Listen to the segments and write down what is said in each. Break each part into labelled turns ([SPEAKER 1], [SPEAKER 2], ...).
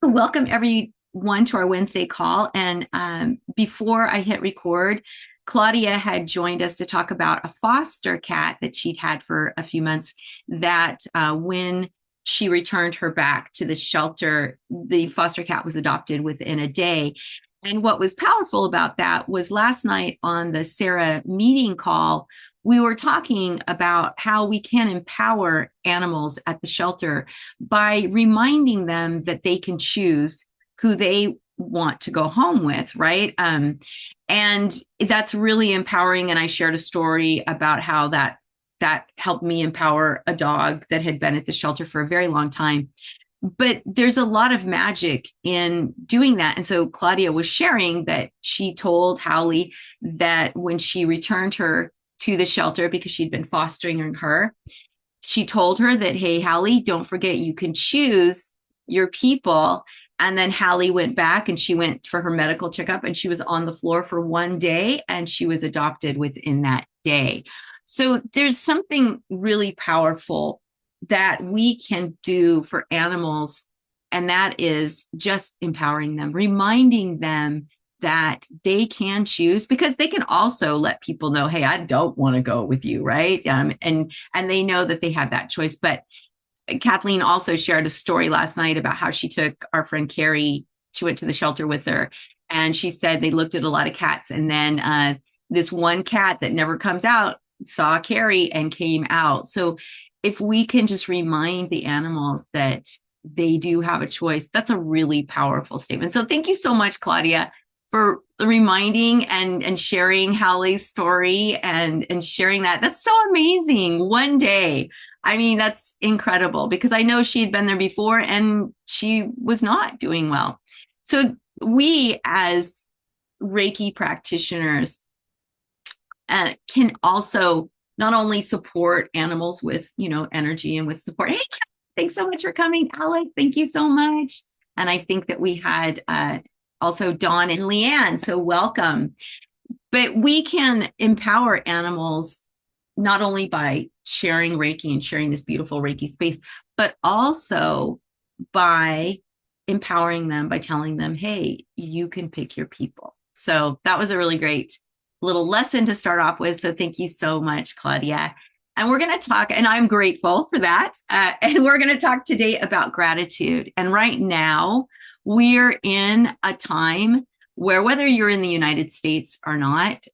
[SPEAKER 1] Welcome everyone to our Wednesday call. And before I hit record, Claudia had joined us to talk about a foster cat that she'd had for a few months that when she returned her back to the shelter, the foster cat was adopted within a day. And what was powerful about that was last night on the SARA meeting call, we were talking about how we can empower animals at the shelter by reminding them that they can choose who they want to go home with, right? And that's really empowering. And I shared a story about how that helped me empower a dog that had been at the shelter for a very long time. But there's a lot of magic in doing that. And so Claudia was sharing that she told Howley that when she returned her to the shelter because she'd been fostering her, she told her that, hey, Hallie, don't forget you can choose your people. And then Hallie went back and she went for her medical checkup and she was on the floor for one day and she was adopted within that day. So there's something really powerful that we can do for animals, and that is just empowering them, reminding them that they can choose, because they can also let people know, hey, I don't want to go with you, right? And they know that they have that choice. But Kathleen also shared a story last night about how she took our friend Carrie. She went to the shelter with her, and she said they looked at a lot of cats, and then this one cat that never comes out saw Carrie and came out. So if we can just remind the animals that they do have a choice, that's a really powerful statement. So thank you so much, Claudia, for reminding and sharing Hallie's story and sharing that. That's so amazing. One day. I mean, that's incredible, because I know she had been there before and she was not doing well. So we as Reiki practitioners can also not only support animals with, energy and with support. Hey, thanks so much for coming, Alex. Thank you so much. And I think that we had also Dawn and Leanne. So welcome. But we can empower animals not only by sharing Reiki and sharing this beautiful Reiki space, but also by empowering them by telling them, hey, you can pick your people. So that was a really great little lesson to start off with. So thank you so much, Claudia. And we're going to talk, and I'm grateful for that. And we're going to talk today about gratitude. And right now, we're in a time where, whether you're in the United States or not,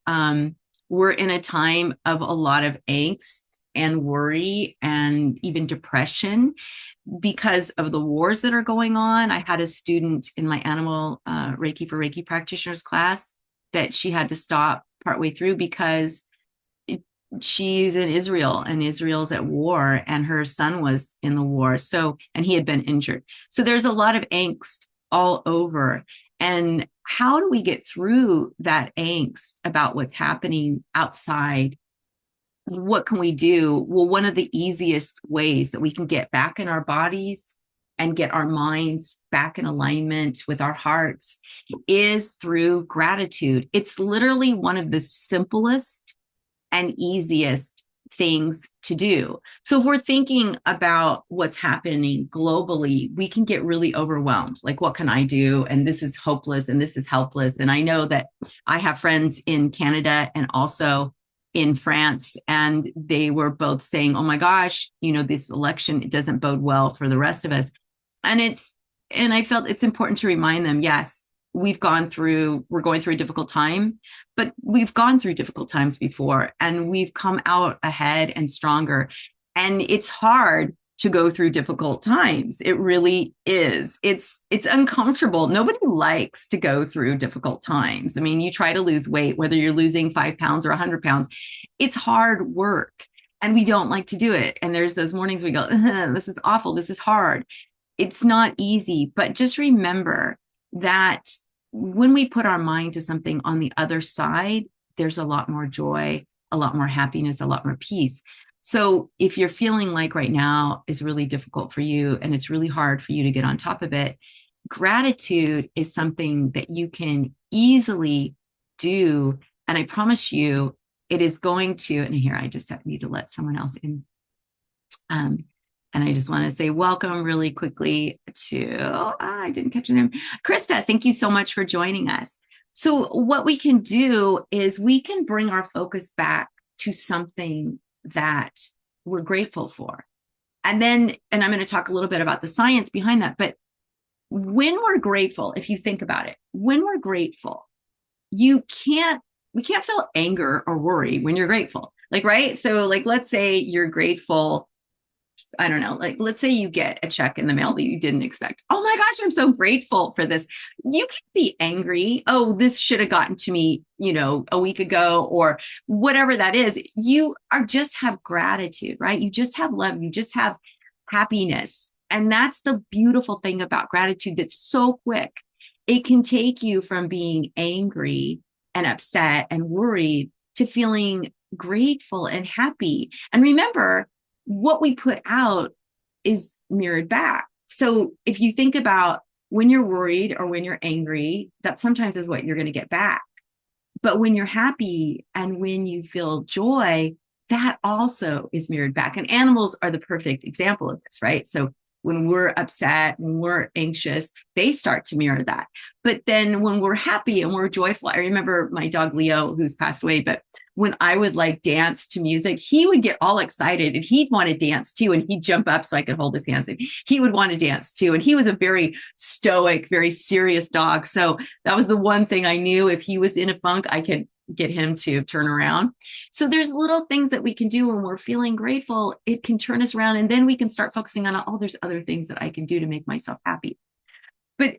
[SPEAKER 1] we're in a time of a lot of angst and worry and even depression because of the wars that are going on. I had a student in my animal Reiki for Reiki practitioners class that she had to stop partway through because she's in Israel and Israel's at war and her son was in the war. So, and he had been injured. So there's a lot of angst all over. And how do we get through that angst about what's happening outside? What can we do? Well, one of the easiest ways that we can get back in our bodies and get our minds back in alignment with our hearts is through gratitude. It's literally one of the simplest and easiest things to do. So if we're thinking about what's happening globally, we can get really overwhelmed. Like, what can I do? And this is hopeless and this is helpless. And I know that I have friends in Canada and also in France, and they were both saying, oh my gosh, this election, it doesn't bode well for the rest of us. And I felt it's important to remind them, yes, we're going through a difficult time, but we've gone through difficult times before and we've come out ahead and stronger. And it's hard to go through difficult times. It really is. It's uncomfortable. Nobody likes to go through difficult times. I mean, you try to lose weight, whether you're losing 5 pounds or 100 pounds, it's hard work and we don't like to do it. And there's those mornings we go, this is awful. This is hard. It's not easy, but just remember that when we put our mind to something on the other side, there's a lot more joy, a lot more happiness, a lot more peace. So if you're feeling like right now is really difficult for you and it's really hard for you to get on top of it, gratitude is something that you can easily do. And I promise you, it is going to, and here I just need to let someone else in. And I just want to say welcome really quickly to, I didn't catch your name, Krista. Thank you so much for joining us. So what we can do is we can bring our focus back to something that we're grateful for. And I'm going to talk a little bit about the science behind that. But when we're grateful, if you think about it, when we're grateful, we can't feel anger or worry when you're grateful. Like, right? So like, let's say you're grateful. I don't know, like, let's say you get a check in the mail that you didn't expect. Oh my gosh, I'm so grateful for this. You can be angry. Oh, this should have gotten to me, a week ago, or whatever that is. You are just have gratitude, right? You just have love. You just have happiness. And that's the beautiful thing about gratitude that's so quick. It can take you from being angry and upset and worried to feeling grateful and happy. And remember, what we put out is mirrored back. So if you think about when you're worried or when you're angry, that sometimes is what you're going to get back. But when you're happy and when you feel joy, that also is mirrored back. And animals are the perfect example of this, right? So when we're upset, when we're anxious, they start to mirror that. But then when we're happy and we're joyful, I remember my dog Leo, who's passed away, but when I would like dance to music, he would get all excited and he'd want to dance too. And he'd jump up so I could hold his hands and he would want to dance too. And he was a very stoic, very serious dog. So that was the one thing I knew. If he was in a funk, I could get him to turn around. So there's little things that we can do when we're feeling grateful. It can turn us around and then we can start focusing on, oh, there's other things that I can do to make myself happy. But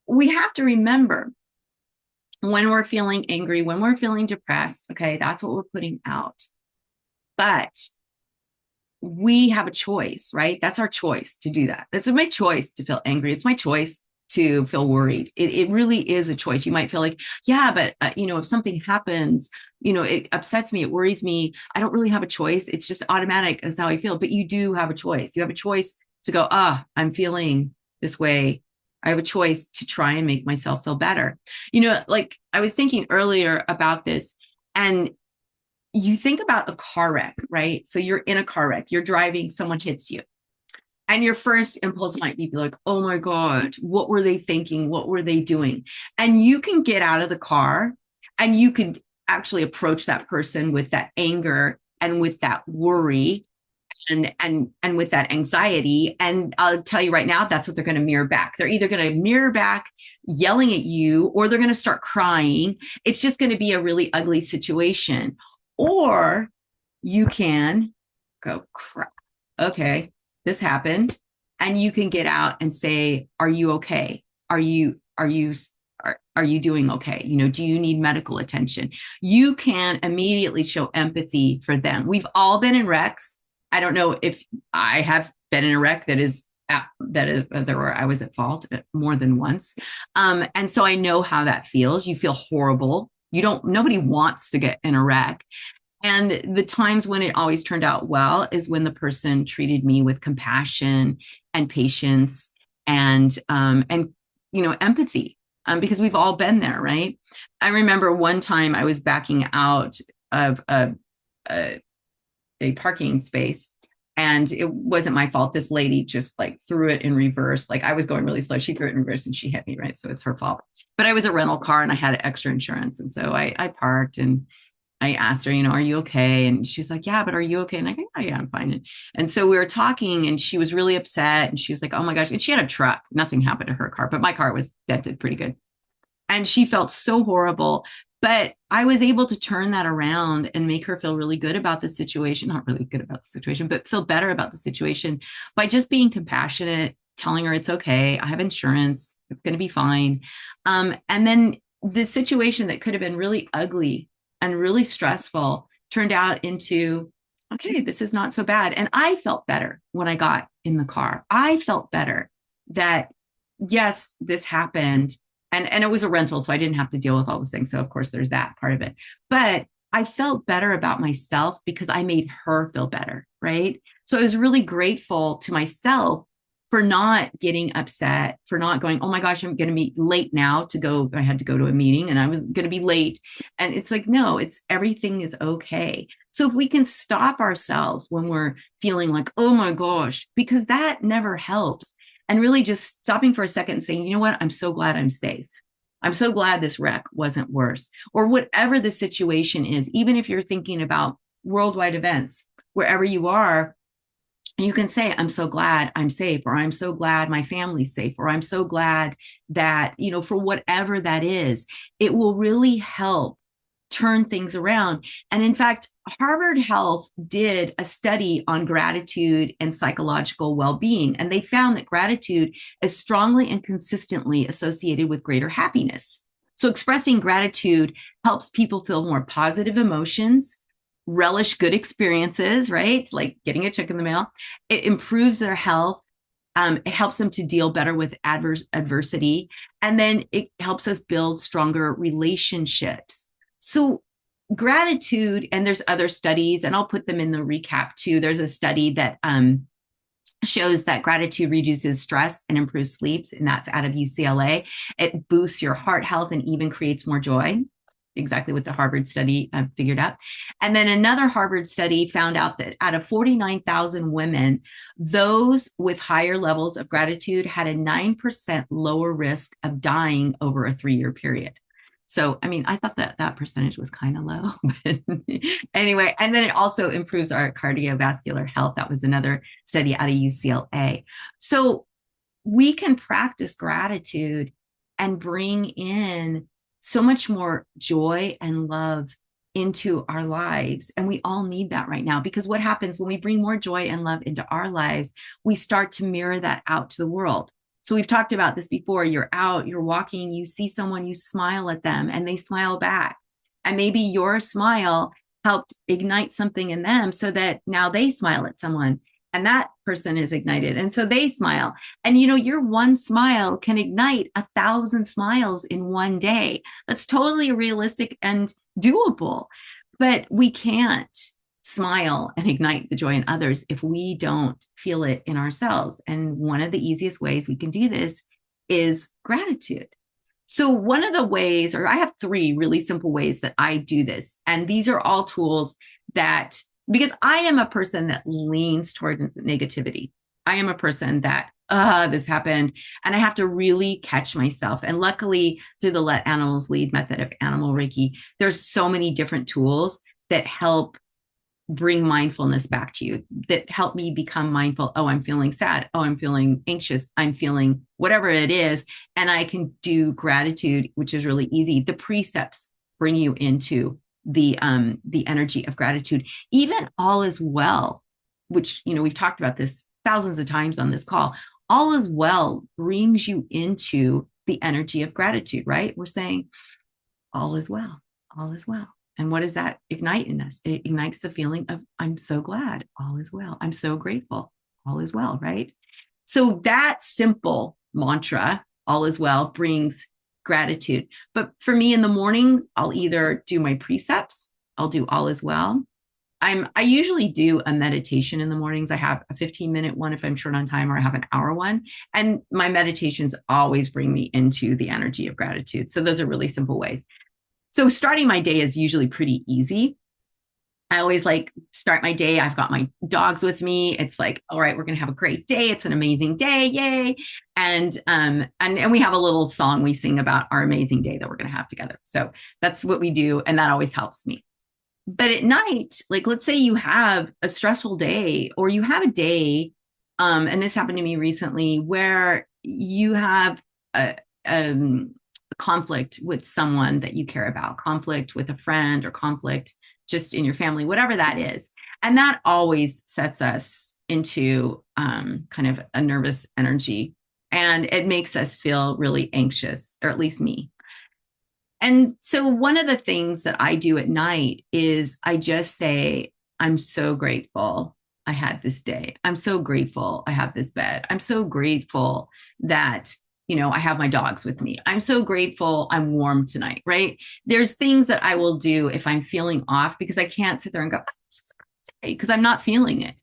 [SPEAKER 1] we have to remember when we're feeling angry, when we're feeling depressed, okay, that's what we're putting out. But we have a choice, right? That's our choice to do that. It's my choice to feel angry. It's my choice to feel worried. It really is a choice. You might feel like, yeah, but if something happens, it upsets me, it worries me. I don't really have a choice. It's just automatic. That's how I feel. But you do have a choice. You have a choice to go, I'm feeling this way. I have a choice to try and make myself feel better. Like I was thinking earlier about this, and you think about a car wreck, right? So you're in a car wreck, you're driving, someone hits you. And your first impulse might be like, oh my God, what were they thinking? What were they doing? And you can get out of the car and you can actually approach that person with that anger and with that worry and with that anxiety. And I'll tell you right now, that's what they're going to mirror back. They're either going to mirror back yelling at you, or they're going to start crying. It's just going to be a really ugly situation. Or you can go, crap, okay, this happened. And you can get out and say, are you okay? Are you doing okay? Do you need medical attention? You can immediately show empathy for them. We've all been in wrecks. I don't know if I have been in a wreck where I was at fault more than once. And so I know how that feels. You feel horrible. Nobody wants to get in a wreck. And the times when it always turned out well is when the person treated me with compassion and patience and empathy, because we've all been there, right? I remember one time I was backing out of a parking space, and it wasn't my fault. This lady just like threw it in reverse. Like I was going really slow. She threw it in reverse and she hit me, right? So it's her fault. But I was a rental car and I had extra insurance. And so I parked and I asked her, are you okay? And she's like, yeah, but are you okay? And I go, oh, yeah, I'm fine. And so we were talking and she was really upset. And she was like, oh my gosh. And she had a truck. Nothing happened to her car, but my car was dented pretty good. And she felt so horrible. But I was able to turn that around and make her feel really good about the situation, not really good about the situation, but feel better about the situation by just being compassionate, telling her it's okay. I have insurance. It's going to be fine. And then the situation that could have been really ugly and really stressful turned out into, okay, this is not so bad. And I felt better when I got in the car. I felt better that, yes, this happened. And it was a rental, so I didn't have to deal with all those things. So of course there's that part of it. But I felt better about myself because I made her feel better, right? So I was really grateful to myself for not getting upset, for not going, oh my gosh, I'm going to be late now to go. I had to go to a meeting and I was going to be late. And it's like, no, it's everything is okay. So if we can stop ourselves when we're feeling like, oh my gosh, because that never helps. And really just stopping for a second and saying, you know what, I'm so glad I'm safe. I'm so glad this wreck wasn't worse, or whatever the situation is. Even if you're thinking about worldwide events, wherever you are, you can say, I'm so glad I'm safe, or I'm so glad my family's safe, or I'm so glad that, for whatever that is, it will really help turn things around. And in fact, Harvard Health did a study on gratitude and psychological well-being, and they found that gratitude is strongly and consistently associated with greater happiness. So expressing gratitude helps people feel more positive emotions, relish good experiences, right? Like getting a check in the mail. It improves their health. It helps them to deal better with adversity. And then it helps us build stronger relationships. So gratitude, and there's other studies, and I'll put them in the recap too. There's a study that shows that gratitude reduces stress and improves sleep, and that's out of UCLA. It boosts your heart health and even creates more joy. Exactly what the Harvard study figured out. And then another Harvard study found out that out of 49,000 women, those with higher levels of gratitude had a 9% lower risk of dying over a 3-year period. So, I mean, I thought that percentage was kind of low, but anyway, and then it also improves our cardiovascular health. That was another study out of UCLA. So we can practice gratitude and bring in so much more joy and love into our lives. And we all need that right now, because what happens when we bring more joy and love into our lives, we start to mirror that out to the world. So we've talked about this before. You're out, you're walking, you see someone, you smile at them and they smile back. And maybe your smile helped ignite something in them so that now they smile at someone and that person is ignited. And so they smile. And, your one smile can ignite 1,000 smiles in one day. That's totally realistic and doable. But we can't smile and ignite the joy in others if we don't feel it in ourselves. And one of the easiest ways we can do this is gratitude. So one of the ways, or I have 3 really simple ways that I do this. And these are all tools that, because I am a person that leans toward negativity. I am a person that, this happened, and I have to really catch myself. And luckily, through the Let Animals Lead method of animal Reiki, there's so many different tools that help bring mindfulness back to you, that help me become mindful. Oh, I'm feeling sad. Oh, I'm feeling anxious. I'm feeling whatever it is. And I can do gratitude, which is really easy. The precepts bring you into the energy of gratitude. Even all is well, which, we've talked about this thousands of times on this call. All is well brings you into the energy of gratitude, right? We're saying all is well, all is well. And what does that ignite in us? It ignites the feeling of, I'm so glad, all is well. I'm so grateful, all is well, right? So that simple mantra, all is well, brings gratitude. But for me in the mornings, I'll either do my precepts, I'll do all is well. I usually do a meditation in the mornings. I have a 15-minute one if I'm short on time, or I have an hour one. And my meditations always bring me into the energy of gratitude. So those are really simple ways. So starting my day is usually pretty easy. I always start my day. I've got my dogs with me. It's like, all right, we're going to have a great day. It's an amazing day. Yay. And we have a little song we sing about our amazing day that we're going to have together. So that's what we do. And that always helps me. But at night, let's say you have a stressful day, or you have a day, and this happened to me recently, where you have a conflict with someone that you care about, conflict with a friend, or conflict just in your family, whatever that is. And that always sets us into kind of a nervous energy, and it makes us feel really anxious, or at least me. And so one of the things that I do at night is I just say, I'm so grateful I had this day. I'm so grateful I have this bed. I'm so grateful that, I have my dogs with me. I'm so grateful I'm warm tonight, right? There's things that I will do if I'm feeling off, because I can't sit there and go, because I'm not feeling it.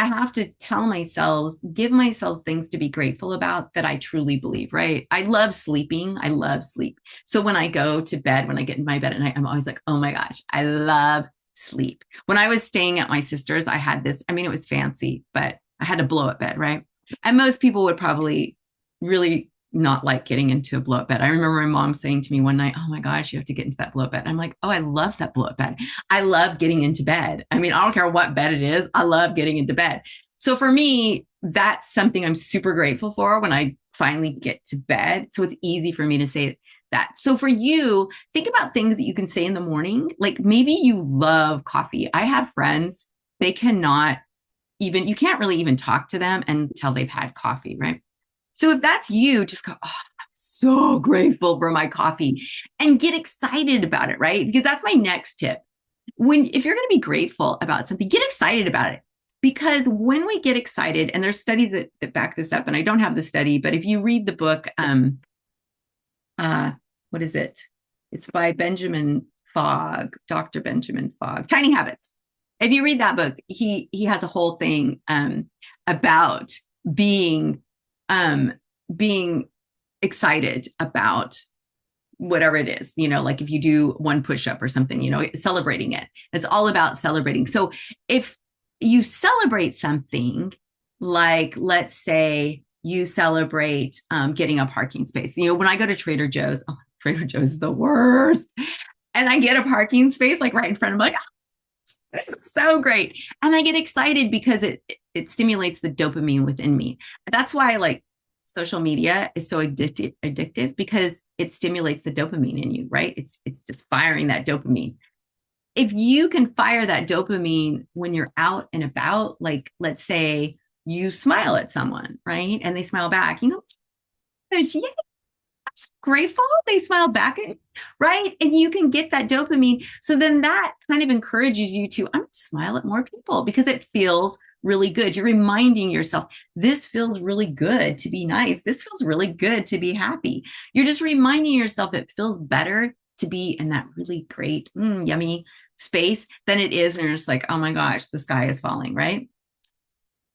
[SPEAKER 1] I have to tell myself, give myself things to be grateful about that I truly believe, right? I love sleeping. I love sleep. So when I go to bed, when I get in my bed at night, I'm always like, oh my gosh, I love sleep. When I was staying at my sister's, I had this, I mean, it was fancy, but I had a blow up bed, right? And most people would probably really not like getting into a blow up bed. I remember my mom saying to me one night, oh my gosh, you have to get into that blow up bed. I'm like, oh, I love that blow up bed. I love getting into bed. I mean, I don't care what bed it is. I love getting into bed. So for me, that's something I'm super grateful for when I finally get to bed. So it's easy for me to say that. So for you, think about things that you can say in the morning. Like maybe you love coffee. I have friends, they cannot even, you can't really even talk to them until they've had coffee, right? So if that's you, just go, oh, I'm so grateful for my coffee and get excited about it, right? Because that's my next tip. If you're going to be grateful about something, get excited about it. Because when we get excited, and there's studies that back this up, and I don't have the study, but if you read the book, what is it? It's by Benjamin Fogg, Dr. Benjamin Fogg, Tiny Habits. If you read that book, he has a whole thing about being being excited about whatever it is, like if you do one push-up or something, celebrating it. It's all about celebrating. So if you celebrate something, like let's say you celebrate getting a parking space. When I go to Trader Joe's, oh, Trader Joe's is the worst. And I get a parking space like right in front of me, like, oh, this is so great. And I get excited because it stimulates the dopamine within me. That's why like social media is so addictive because it stimulates the dopamine in you, right? It's just firing that dopamine. If you can fire that dopamine when you're out and about, like let's say you smile at someone, right? And they smile back, you go, yeah, I'm so grateful they smiled back at, right? And you can get that dopamine. So then that kind of encourages you to, I'm going to smile at more people because it feels really good. You're reminding yourself, this feels really good to be nice. This feels really good to be happy. You're just reminding yourself it feels better to be in that really great, yummy space than it is when you're just like, oh my gosh, the sky is falling, right?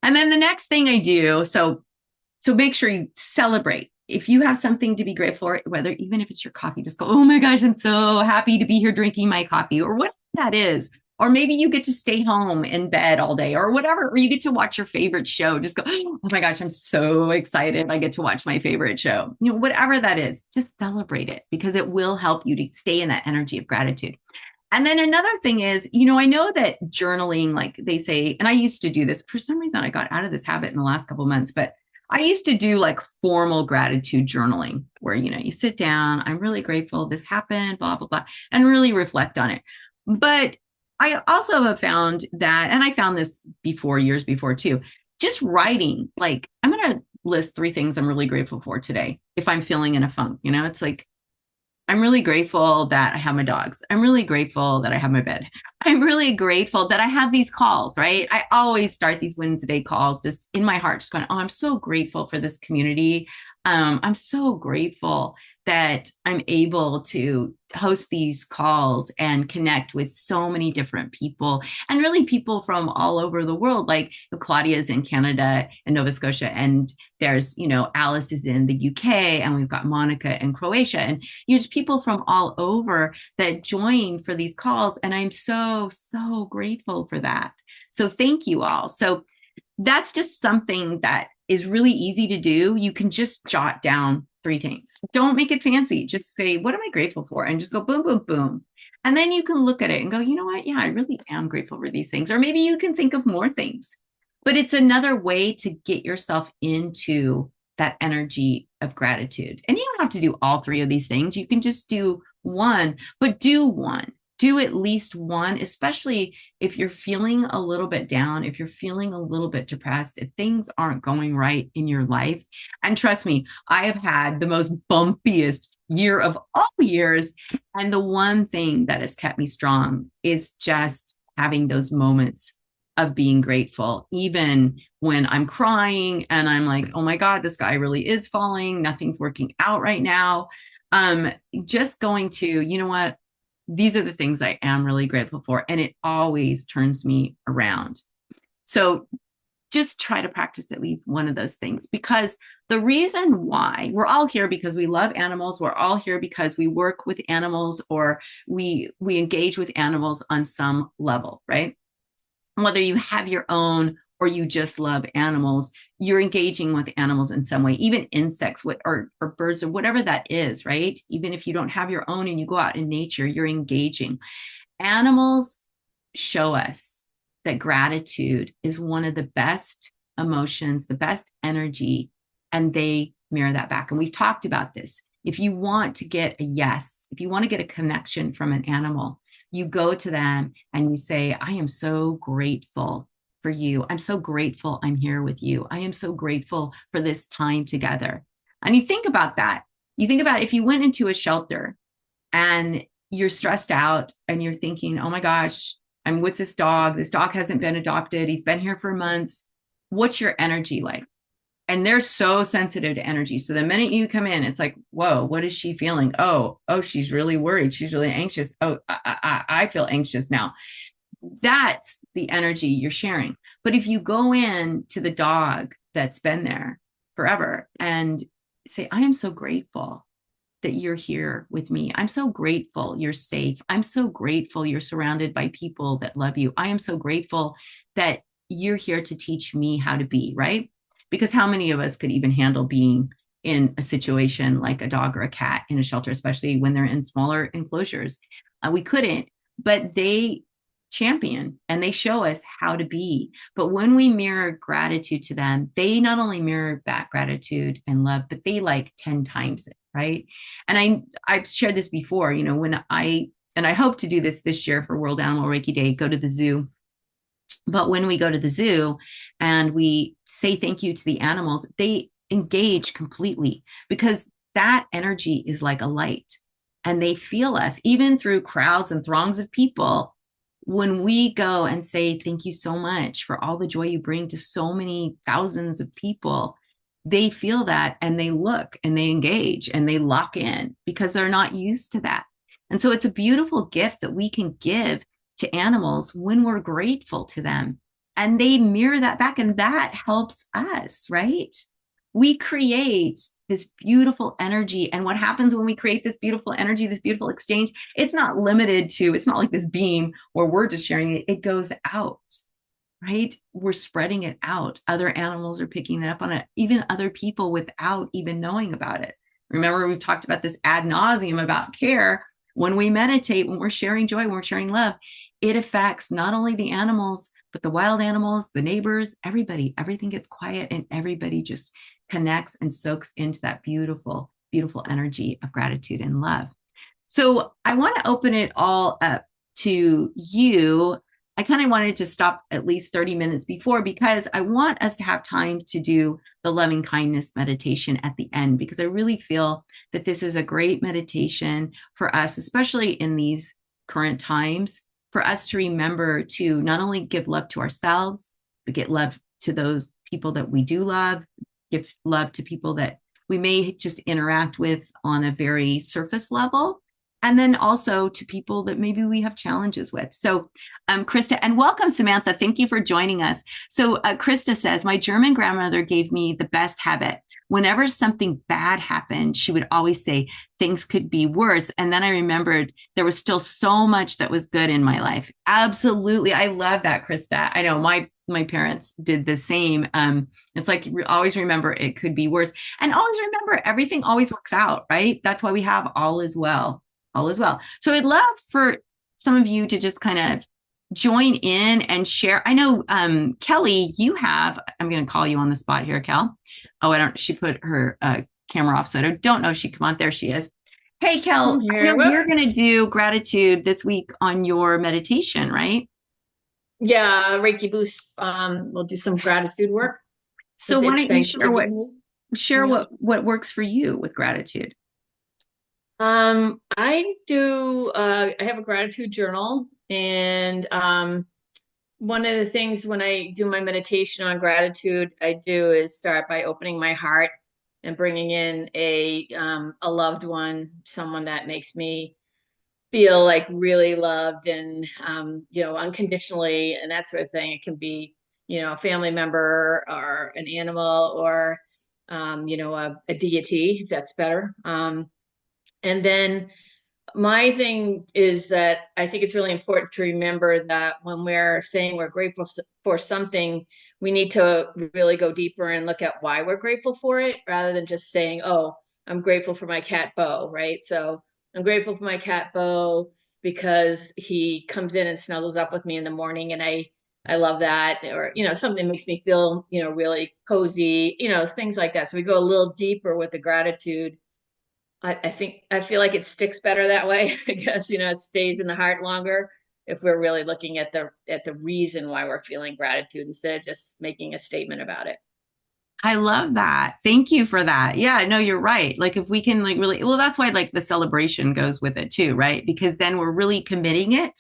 [SPEAKER 1] And then the next thing I do, so make sure you celebrate. If you have something to be grateful for, whether even if it's your coffee, just go, oh my gosh, I'm so happy to be here drinking my coffee, or whatever that is. Or maybe you get to stay home in bed all day or whatever, or you get to watch your favorite show. Just go, oh my gosh, I'm so excited. I get to watch my favorite show. Whatever that is, just celebrate it because it will help you to stay in that energy of gratitude. And then another thing is, I know that journaling, like they say, and I used to do this. For some reason, I got out of this habit in the last couple of months, but I used to do like formal gratitude journaling where, you sit down, I'm really grateful this happened, blah, blah, blah, and really reflect on it. But I also have found that, and I found this years before too, just writing, like I'm going to list 3 things I'm really grateful for today. If I'm feeling in a funk, it's like, I'm really grateful that I have my dogs. I'm really grateful that I have my bed. I'm really grateful that I have these calls, right? I always start these Wednesday calls just in my heart, just going, oh, I'm so grateful for this community. I'm so grateful that I'm able to host these calls and connect with so many different people and really people from all over the world. Like Claudia's in Canada and Nova Scotia, and there's, Alice is in the UK, and we've got Monica in Croatia, and just people from all over that join for these calls. And I'm so, so grateful for that. So thank you all. So that's just something that is really easy to do. You can just jot down 3 things. Don't make it fancy. Just say, what am I grateful for? And just go boom, boom, boom. And then you can look at it and go, you know what? Yeah, I really am grateful for these things. Or maybe you can think of more things. But it's another way to get yourself into that energy of gratitude. And you don't have to do all 3 of these things. You can just do one, but do one. Do at least one, especially if you're feeling a little bit down, if you're feeling a little bit depressed, if things aren't going right in your life. And trust me, I have had the most bumpiest year of all years. And the one thing that has kept me strong is just having those moments of being grateful, even when I'm crying and I'm like, oh my God, the sky really is falling. Nothing's working out right now. Just going to, you know what? These are the things I am really grateful for. And it always turns me around. So just try to practice at least one of those things, because the reason why we're all here, because we love animals, we're all here because we work with animals, or we engage with animals on some level, right? Whether you have your own or you just love animals, you're engaging with animals in some way, even insects or birds or whatever that is, right? Even if you don't have your own and you go out in nature, you're engaging. Animals show us that gratitude is one of the best emotions, the best energy, and they mirror that back. And we've talked about this. If you want to get a yes, if you want to get a connection from an animal, you go to them and you say, I am so grateful for you. I'm so grateful I'm here with you. I am so grateful for this time together. And you think about that. You think about if you went into a shelter and you're stressed out and you're thinking, oh my gosh, I'm with this dog. This dog hasn't been adopted. He's been here for months. What's your energy like? And they're so sensitive to energy. So the minute you come in, it's like, whoa, what is she feeling? Oh, she's really worried. She's really anxious. Oh, I feel anxious now. That's the energy you're sharing. But if you go in to the dog that's been there forever and say, I am so grateful that you're here with me. I'm so grateful you're safe. I'm so grateful you're surrounded by people that love you. I am so grateful that you're here to teach me how to be, right? Because how many of us could even handle being in a situation like a dog or a cat in a shelter, especially when they're in smaller enclosures? We couldn't, but they champion and they show us how to be. But when we mirror gratitude to them, they not only mirror back gratitude and love, but they like 10 times it, right? And I've shared this before, when I hope to do this year for World Animal Reiki Day, go to the zoo. But when we go to the zoo and we say thank you to the animals, they engage completely, because that energy is like a light and they feel us even through crowds and throngs of people. When we go and say thank you so much for all the joy you bring to so many thousands of people, they feel that and they look and they engage and they lock in because they're not used to that. And so it's a beautiful gift that we can give to animals when we're grateful to them, and they mirror that back, and that helps us, right? We create this beautiful energy. And what happens when we create this beautiful energy, this beautiful exchange, it's not limited to, it's not like this beam where we're just sharing it. It goes out, right? We're spreading it out. Other animals are picking it up on it, even other people without even knowing about it. Remember, we've talked about this ad nauseum about care. When we meditate, when we're sharing joy, when we're sharing love, it affects not only the animals, but the wild animals, the neighbors, everybody. Everything gets quiet and everybody just connects and soaks into that beautiful, beautiful energy of gratitude and love. So I want to open it all up to you. I kind of wanted to stop at least 30 minutes before, because I want us to have time to do the loving kindness meditation at the end, because I really feel that this is a great meditation for us, especially in these current times, for us to remember to not only give love to ourselves, but get love to those people that we do love, give love to people that we may just interact with on a very surface level, and then also to people that maybe we have challenges with. So Krista, and welcome, Samantha. Thank you for joining us. So Krista says, my German grandmother gave me the best habit. Whenever something bad happened, she would always say, things could be worse. And then I remembered there was still so much that was good in my life. Absolutely. I love that, Krista. I know my parents did the same. It's like, always remember it could be worse. And always remember everything always works out, right? That's why we have all is well. All is well. So I'd love for some of you to just kind of join in and share. I know, Kelly, I'm going to call you on the spot here, Kel. Oh, she put her camera off, so I don't know if she come on. There she is. Hey, Kel, I know you're going to do gratitude this week on your meditation, right?
[SPEAKER 2] Yeah, Reiki Boost. We'll do some gratitude work.
[SPEAKER 1] So why don't you share what works for you with gratitude?
[SPEAKER 2] I do, I have a gratitude journal, and one of the things when I do my meditation on gratitude, I do is start by opening my heart and bringing in a loved one, someone that makes me feel like really loved and unconditionally and that sort of thing. It can be a family member or an animal or, a deity, if that's better. And then my thing is that I think it's really important to remember that when we're saying we're grateful for something, we need to really go deeper and look at why we're grateful for it rather than just saying, oh, I'm grateful for my cat Bo, right? So I'm grateful for my cat Bo because he comes in and snuggles up with me in the morning and I love that. Or, something makes me feel, really cozy, things like that. So we go a little deeper with the gratitude. I feel like it sticks better that way. I guess, it stays in the heart longer if we're really looking at the reason why we're feeling gratitude instead of just making a statement about it.
[SPEAKER 1] I love that. Thank you for that. Yeah, no, you're right. Like if we can like really, well, that's why like the celebration goes with it too, right? Because then we're really committing it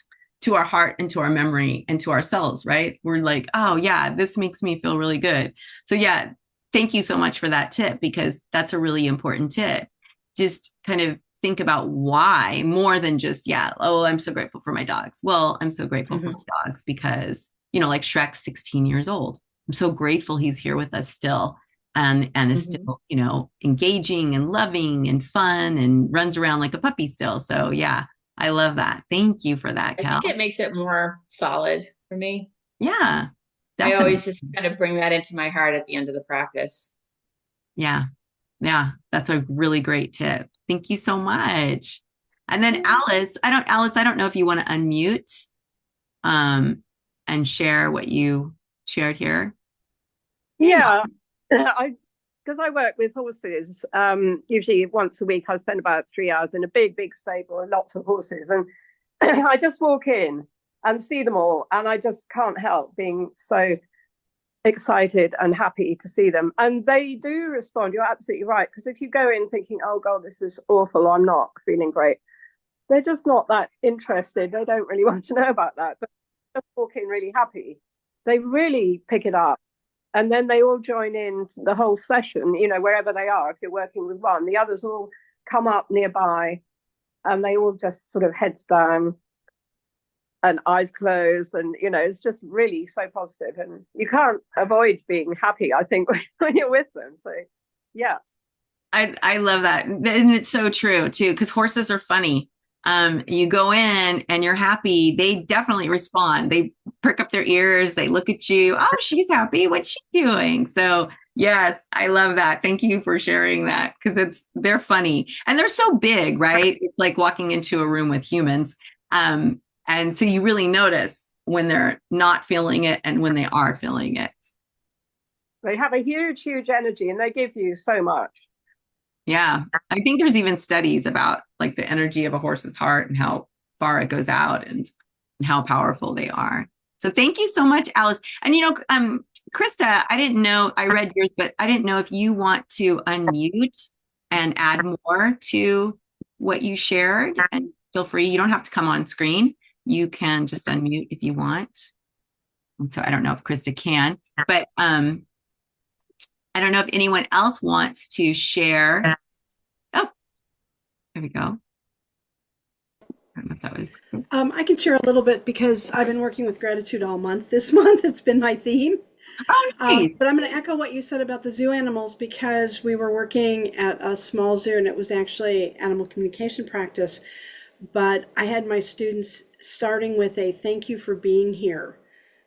[SPEAKER 1] to our heart and to our memory and to ourselves, right? We're like, oh yeah, this makes me feel really good. So yeah, thank you so much for that tip because that's a really important tip. Just kind of think about why more than just, yeah, oh, I'm so grateful for my dogs. Well, I'm so grateful for
[SPEAKER 2] Mm-hmm.
[SPEAKER 1] my dogs because, like Shrek's 16 years old. I'm so grateful he's here with us still and is
[SPEAKER 2] Mm-hmm.
[SPEAKER 1] still, engaging and loving and fun and runs around like a puppy still. So yeah, I love that. Thank you for that,
[SPEAKER 2] I
[SPEAKER 1] Cal.
[SPEAKER 2] think it makes it more solid for me.
[SPEAKER 1] Yeah,
[SPEAKER 2] I
[SPEAKER 1] definitely.
[SPEAKER 2] always just kind of bring that into my heart at the end of the practice.
[SPEAKER 1] Yeah. Yeah. That's a really great tip. Thank you so much. And then Alice, I don't know if you want to unmute um and share what you shared here. There you
[SPEAKER 3] Yeah, I because I work with horses. Usually once a week, I spend about 3 hours in a big stable and lots of horses, and I just walk in and see them all, and I just can't help being so excited and happy to see them. And they do respond. You're absolutely right. Because if you go in thinking, "Oh God, this is awful," I'm not feeling great. They're just not that interested. They don't really want to know about that. But just walk in really happy. They really pick it up and then they all join in the whole session, wherever they are. If you're working with one, the others all come up nearby and they all just sort of heads down and eyes closed. And, it's just really so positive. And you can't avoid being happy, I think, when you're with them. So, yeah.
[SPEAKER 1] I love that. And it's so true too, because horses are funny. You go in and you're happy, they definitely respond. They prick up their ears, they look at you. Oh, she's happy. What's she doing? So yes, I love that. Thank you for sharing that because they're funny and they're so big, right? It's like walking into a room with humans. And so you really notice when they're not feeling it and when they are feeling it.
[SPEAKER 3] They have a huge energy and they give you so much.
[SPEAKER 1] Yeah. I think there's even studies about like the energy of a horse's heart and how far it goes out and how powerful they are. So thank you so much, Alice. And Krista, I didn't know I read yours, but I didn't know if you want to unmute and add more to what you shared. And feel free, you don't have to come on screen. You can just unmute if you want. And so I don't know if Krista can, but I don't know if anyone else wants to share. Oh, there we go. I don't know if that was.
[SPEAKER 4] I can share a little bit because I've been working with gratitude all month. This month, it's been my theme.
[SPEAKER 1] Oh, nice.
[SPEAKER 4] But I'm going to echo what you said about the zoo animals because we were working at a small zoo and it was actually animal communication practice. But I had my students starting with a thank you for being here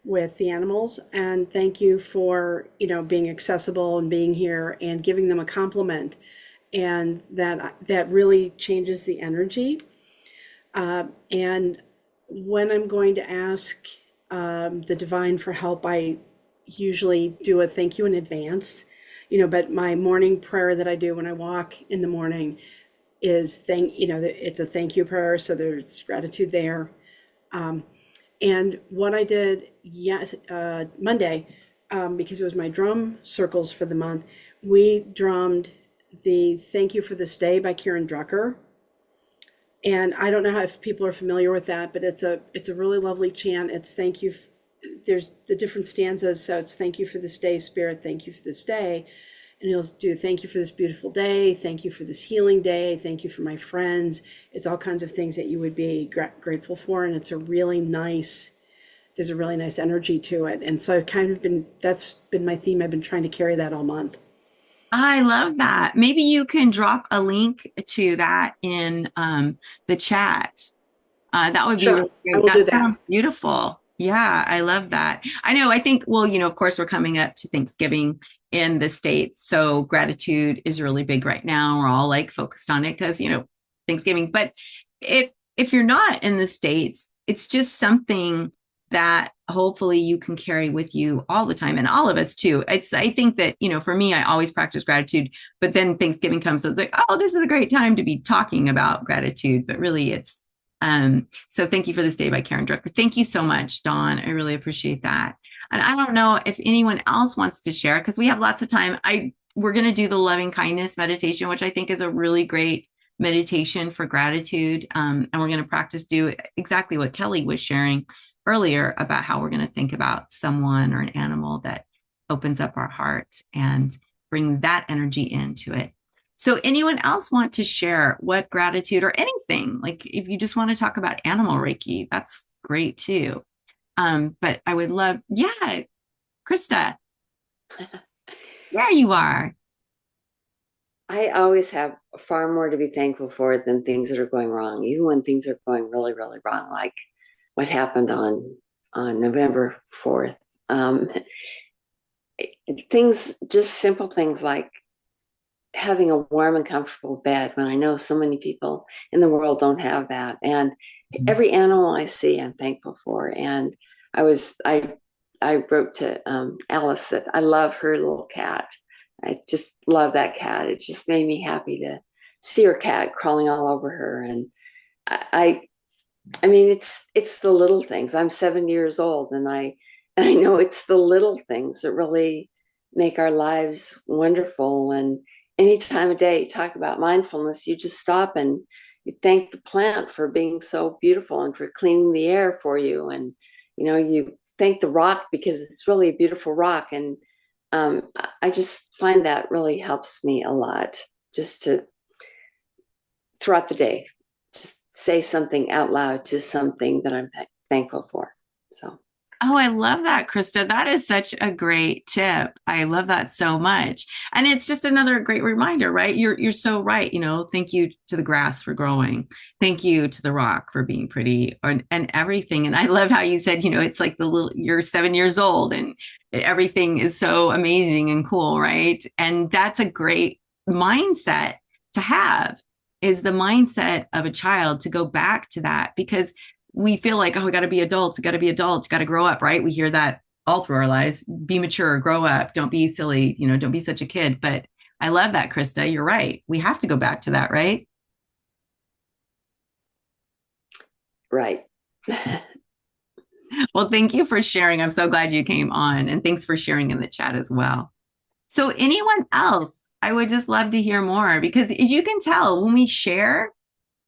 [SPEAKER 4] with the animals and thank you for being accessible and being here and giving them a compliment, and that really changes the energy. And when I'm going to ask the divine for help, I usually do a thank you in advance, but my morning prayer that I do when I walk in the morning is it's a thank you prayer. So there's gratitude there. And what I did Monday, because it was my drum circles for the month, we drummed the Thank You for This Day by Kieran Drucker. And I don't know if people are familiar with that, but it's a really lovely chant. It's thank you. There's the different stanzas. So it's thank you for this day, Spirit. Thank you for this day. And he'll do thank you for this beautiful day. Thank you for this healing day. Thank you for my friends. It's all kinds of things that you would be grateful for. And it's a really nice, there's a really nice energy to it. And so I've kind of been, that's been my theme. I've been trying to carry that all month.
[SPEAKER 1] I love that. Maybe you can drop a link to that in the chat. That would be
[SPEAKER 4] Sure,
[SPEAKER 1] really
[SPEAKER 4] I
[SPEAKER 1] great.
[SPEAKER 4] will do
[SPEAKER 1] That
[SPEAKER 4] that.
[SPEAKER 1] sounds beautiful. Yeah, I love that. I know. I think, well, of course, we're coming up to Thanksgiving in the States. So gratitude is really big right now. We're all like focused on it because, Thanksgiving. But if you're not in the States, it's just something that hopefully you can carry with you all the time, and all of us too. I think that, for me, I always practice gratitude, but then Thanksgiving comes, so it's like, oh, this is a great time to be talking about gratitude, but really so thank you for this day by Karen Drucker. Thank you so much, Dawn. I really appreciate that. And I don't know if anyone else wants to share, because we have lots of time. We're going to do the loving kindness meditation, which I think is a really great meditation for gratitude. And we're going to do exactly what Kelly was sharing earlier about how we're going to think about someone or an animal that opens up our heart and bring that energy into it. So anyone else want to share what gratitude or anything, like if you just want to talk about animal Reiki, that's great too. But I would love, yeah, Krista, there you are.
[SPEAKER 5] I always have far more to be thankful for than things that are going wrong, even when things are going really, really wrong, like what happened on November 4th. Things, just simple things like having a warm and comfortable bed when I know so many people in the world don't have that. And every animal I see, I'm thankful for. And I wrote to Alice that I love her little cat. I just love that cat. It just made me happy to see her cat crawling all over her. And I mean, it's the little things. I'm 7 years old, and I know it's the little things that really make our lives wonderful. And any time of day, talk about mindfulness, you just stop and you thank the plant for being so beautiful and for cleaning the air for you. And, you thank the rock because it's really a beautiful rock. And I just find that really helps me a lot, just to, throughout the day, just say something out loud to something that I'm thankful for. So.
[SPEAKER 1] Oh, I love that, Krista. That is such a great tip. I love that so much. And it's just another great reminder, right? You're so right. Thank you to the grass for growing. Thank you to the rock for being pretty, and everything. And I love how you said, it's like you're 7 years old and everything is so amazing and cool, right? And that's a great mindset to have, is the mindset of a child, to go back to that, because we feel like, oh, we got to be adults, got to grow up, right? We hear that all through our lives. Be mature, grow up, don't be silly, don't be such a kid. But I love that, Krista. You're right. We have to go back to that, right?
[SPEAKER 5] Right.
[SPEAKER 1] Well, thank you for sharing. I'm so glad you came on, and thanks for sharing in the chat as well. So anyone else, I would just love to hear more, because as you can tell, when we share,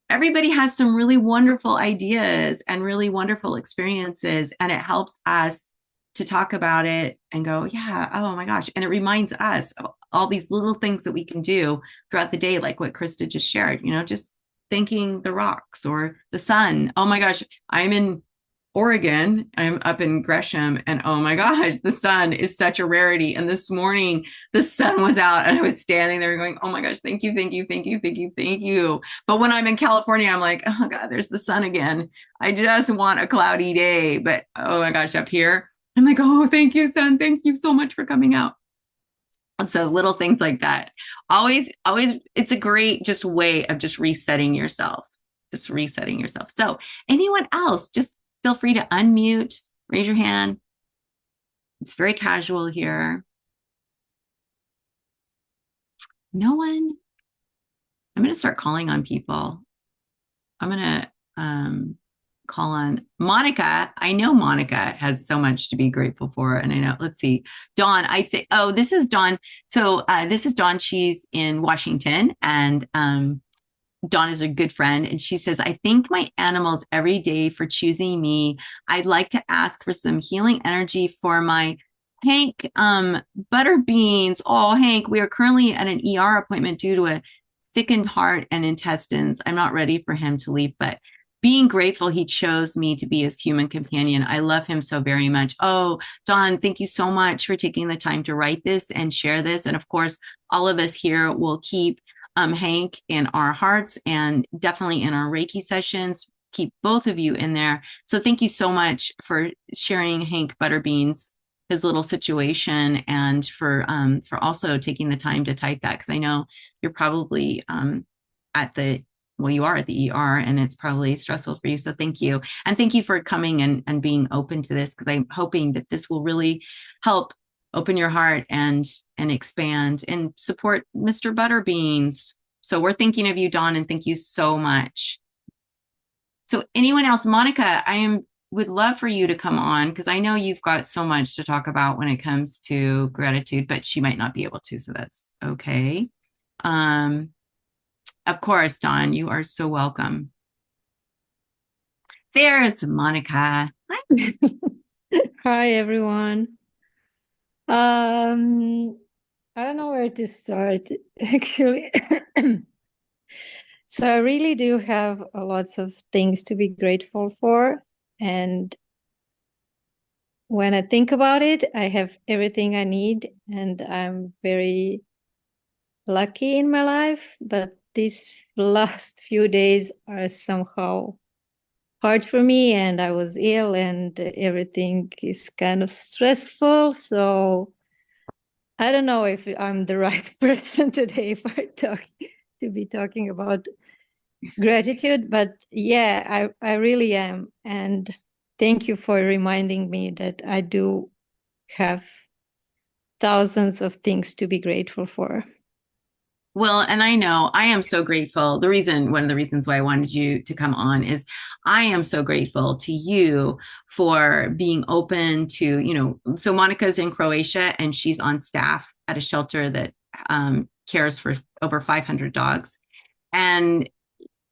[SPEAKER 1] everybody has some really wonderful ideas and really wonderful experiences, and it helps us to talk about it and go, yeah, oh my gosh. And it reminds us of all these little things that we can do throughout the day, like what Krista just shared, just thanking the rocks or the sun. Oh my gosh, I'm in Oregon. I'm up in Gresham, and oh my gosh, the sun is such a rarity. And this morning the sun was out and I was standing there going, oh my gosh, thank you, thank you, thank you, thank you, thank you. But when I'm in California, I'm like, oh God, there's the sun again. I just want a cloudy day. But oh my gosh, up here, I'm like, oh, thank you, sun. Thank you so much for coming out. So little things like that. Always, it's a great just way of just resetting yourself. So anyone else, just feel free to unmute, raise your hand. It's very casual here. No one? I'm going to start calling on people. I'm going to call on Monica. I know Monica has so much to be grateful for. And I know, let's see, Dawn, this is Dawn. So this is Dawn. She's in Washington, and Dawn is a good friend, and she says, I thank my animals every day for choosing me. I'd like to ask for some healing energy for my Hank Butterbeans. Oh, Hank, we are currently at an ER appointment due to a thickened heart and intestines. I'm not ready for him to leave, but being grateful he chose me to be his human companion. I love him so very much. Oh, Dawn, thank you so much for taking the time to write this and share this. And of course, all of us here will keep Hank in our hearts and definitely in our Reiki sessions. Keep both of you in there. So thank you so much for sharing Hank Butterbean's his little situation, and for also taking the time to type that, because I know you're probably at the you are at the ER and it's probably stressful for you. So thank you. And thank you for coming and being open to this, because I'm hoping that this will really help open your heart and expand and support Mr. Butterbeans. So we're thinking of you, Dawn, and thank you so much. So anyone else? Monica, would love for you to come on, because I know you've got so much to talk about when it comes to gratitude, but she might not be able to, so that's okay. Of course, Dawn, you are so welcome. There's Monica. Hi.
[SPEAKER 6] Hi, everyone. I don't know where to start, actually. So I really do have lots of things to be grateful for. And when I think about it, I have everything I need, and I'm very lucky in my life. But these last few days are somehow hard for me, and I was ill, and everything is kind of stressful. So I don't know if I'm the right person today if I to be talking about gratitude, but yeah, I really am. And thank you for reminding me that I do have thousands of things to be grateful for.
[SPEAKER 1] Well, and I know I am so grateful. One of the reasons why I wanted you to come on is I am so grateful to you for being open to, so Monica's in Croatia and she's on staff at a shelter that cares for over 500 dogs. And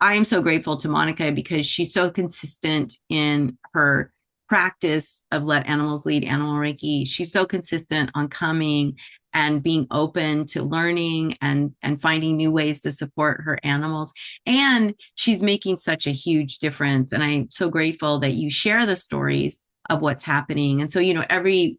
[SPEAKER 1] I am so grateful to Monica because she's so consistent in her practice of let animals lead animal Reiki. She's so consistent on coming and being open to learning and finding new ways to support her animals. And she's making such a huge difference. And I'm so grateful that you share the stories of what's happening. And so, every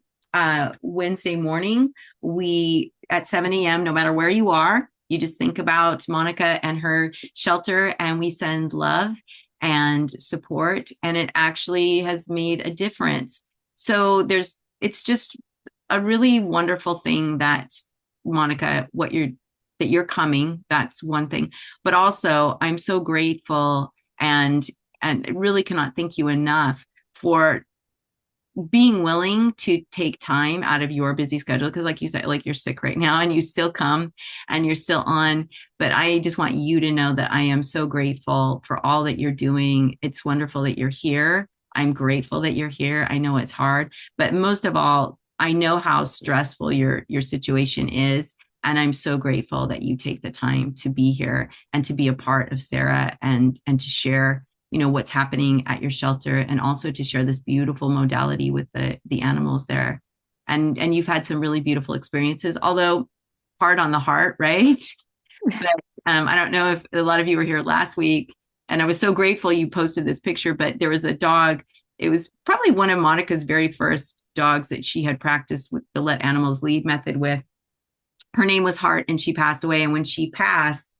[SPEAKER 1] Wednesday morning, we at 7 a.m., no matter where you are, you just think about Monica and her shelter, and we send love and support. And it actually has made a difference. So it's just a really wonderful thing that, Monica, that you're coming. That's one thing. But also, I'm so grateful and really cannot thank you enough for being willing to take time out of your busy schedule, because like you said, like you're sick right now and you still come and you're still on. But I just want you to know that I am so grateful for all that you're doing. It's wonderful that you're here. I'm grateful that you're here. I know it's hard, but most of all, I know how stressful your situation is. And I'm so grateful that you take the time to be here and to be a part of SARA and to share what's happening at your shelter, and also to share this beautiful modality with the animals there. And you've had some really beautiful experiences, although hard on the heart, right? But I don't know if a lot of you were here last week, and I was so grateful you posted this picture, but there was a dog. It was probably one of Monica's very first dogs that she had practiced with the Let Animals Lead method with. Her name was Heart, and she passed away. And when she passed,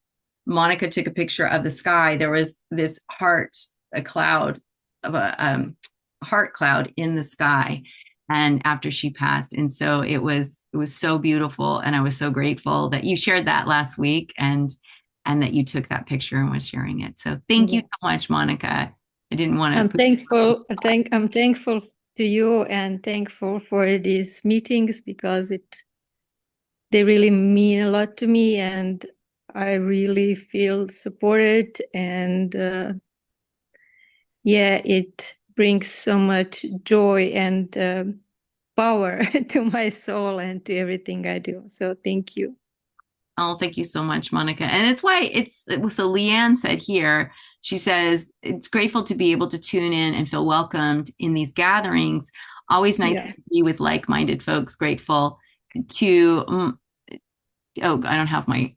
[SPEAKER 1] Monica took a picture of the sky. There was this heart cloud in the sky, and after she passed. And so it was so beautiful, and I was so grateful that you shared that last week and that you took that picture and was sharing it. So thank you so much, Monica. I didn't want to.
[SPEAKER 6] I'm thankful. I'm thankful to you and thankful for these meetings, because they really mean a lot to me, and I really feel supported, and it brings so much joy and power to my soul and to everything I do. So thank you.
[SPEAKER 1] Oh, thank you so much, Monica. And it's why so Leanne said here, she says, it's grateful to be able to tune in and feel welcomed in these gatherings. Always nice to be with like-minded folks. Grateful to, I don't have my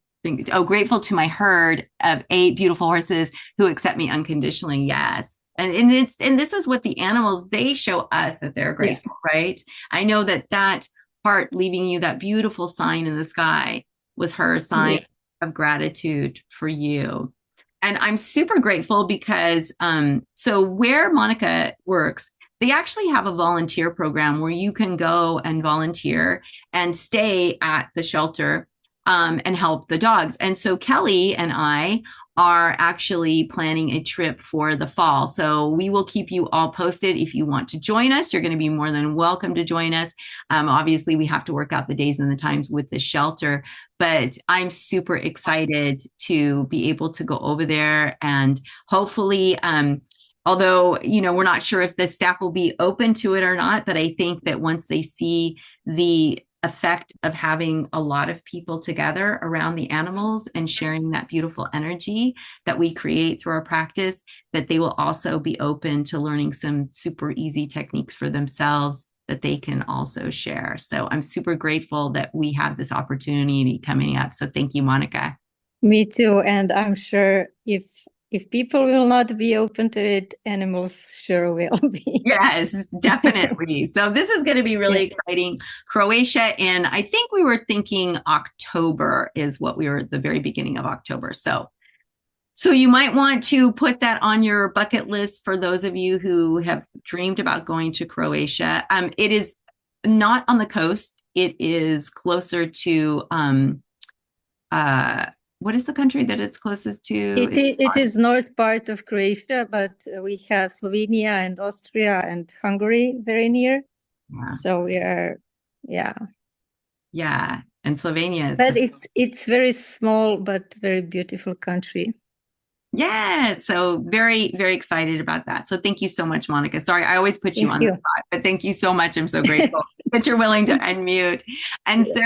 [SPEAKER 1] Grateful to my herd of 8 beautiful horses who accept me unconditionally. Yes. And this is what the animals, they show us that they're grateful, right? I know that heart leaving you that beautiful sign in the sky was her sign of gratitude for you. And I'm super grateful because so where Monica works, they actually have a volunteer program where you can go and volunteer and stay at the shelter and help the dogs. And so Kelly and I are actually planning a trip for the fall. So we will keep you all posted. If you want to join us, you're going to be more than welcome to join us. Obviously, we have to work out the days and the times with the shelter, but I'm super excited to be able to go over there and hopefully, although, we're not sure if the staff will be open to it or not, but I think that once they see the effect of having a lot of people together around the animals and sharing that beautiful energy that we create through our practice, that they will also be open to learning some super easy techniques for themselves that they can also share. So I'm super grateful that we have this opportunity coming up. So thank you, Monica.
[SPEAKER 6] Me too. And I'm sure if people will not be open to it, animals sure will be.
[SPEAKER 1] Yes, definitely. So this is going to be really exciting. Croatia, and I think we were thinking October is what we were at the very beginning of October. So you might want to put that on your bucket list for those of you who have dreamed about going to Croatia. It is not on the coast. It is closer to what is the country that it's closest to?
[SPEAKER 6] It is north part of Croatia, but we have Slovenia and Austria and Hungary very near.
[SPEAKER 1] Yeah.
[SPEAKER 6] So we are,
[SPEAKER 1] Yeah, and Slovenia is.
[SPEAKER 6] But it's very small but very beautiful country.
[SPEAKER 1] Yeah, so very, very excited about that. So thank you so much, Monica. Sorry, I always put you on the spot, but thank you so much. I'm so grateful that you're willing to unmute. And so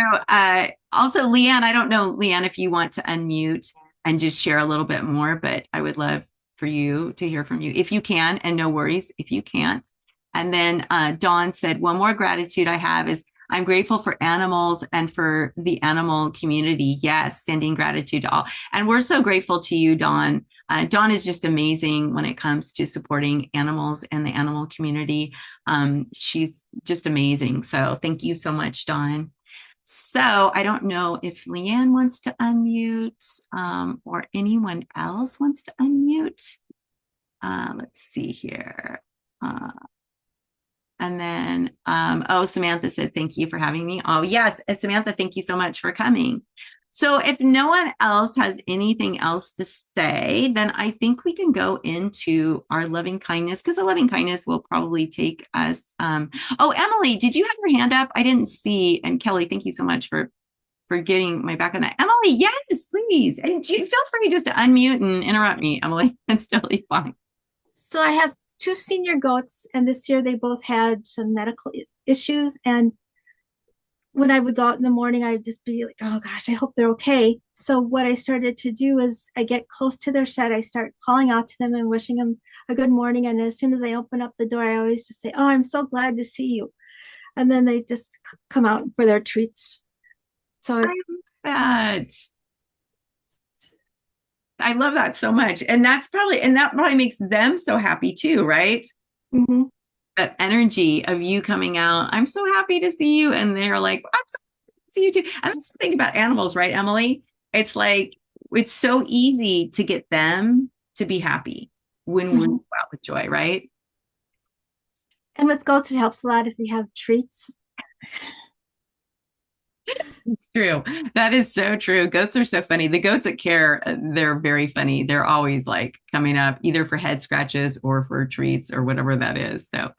[SPEAKER 1] also, Leanne, I don't know, Leanne, if you want to unmute and just share a little bit more, but I would love for you to hear from you if you can, and no worries if you can't. And then Dawn said, one more gratitude I have is I'm grateful for animals and for the animal community. Yes, sending gratitude to all. And we're so grateful to you, Dawn. Dawn is just amazing when it comes to supporting animals and the animal community. She's just amazing. So thank you so much, Dawn. So I don't know if Leanne wants to unmute or anyone else wants to unmute. Let's see here. And then, Samantha said, thank you for having me. Oh, yes. Samantha, thank you so much for coming. So if no one else has anything else to say, then I think we can go into our loving kindness, because the loving kindness will probably take us. Emily, did you have your hand up? I didn't see. And Kelly, thank you so much for getting my back on that. Emily, yes, please. And feel free just to unmute and interrupt me, Emily. That's totally fine.
[SPEAKER 7] So I have 2 senior goats, and this year they both had some medical issues. And when I would go out in the morning, I'd just be like, oh gosh, I hope they're okay. So what I started to do is I get close to their shed, I start calling out to them and wishing them a good morning. And as soon as I open up the door, I always just say, oh, I'm so glad to see you. And then they just come out for their treats. So
[SPEAKER 1] I love that so much. And that probably makes them so happy too, right?
[SPEAKER 7] Mm-hmm.
[SPEAKER 1] That energy of you coming out. I'm so happy to see you. And they're like, I'm so happy to see you too. And that's the thing about animals, right, Emily? It's like, it's so easy to get them to be happy when we go out with joy, right?
[SPEAKER 7] And with goats, it helps a lot if we have treats.
[SPEAKER 1] It's true. That is so true. Goats are so funny. The goats at Care, they're very funny. They're always like coming up either for head scratches or for treats or whatever that is. So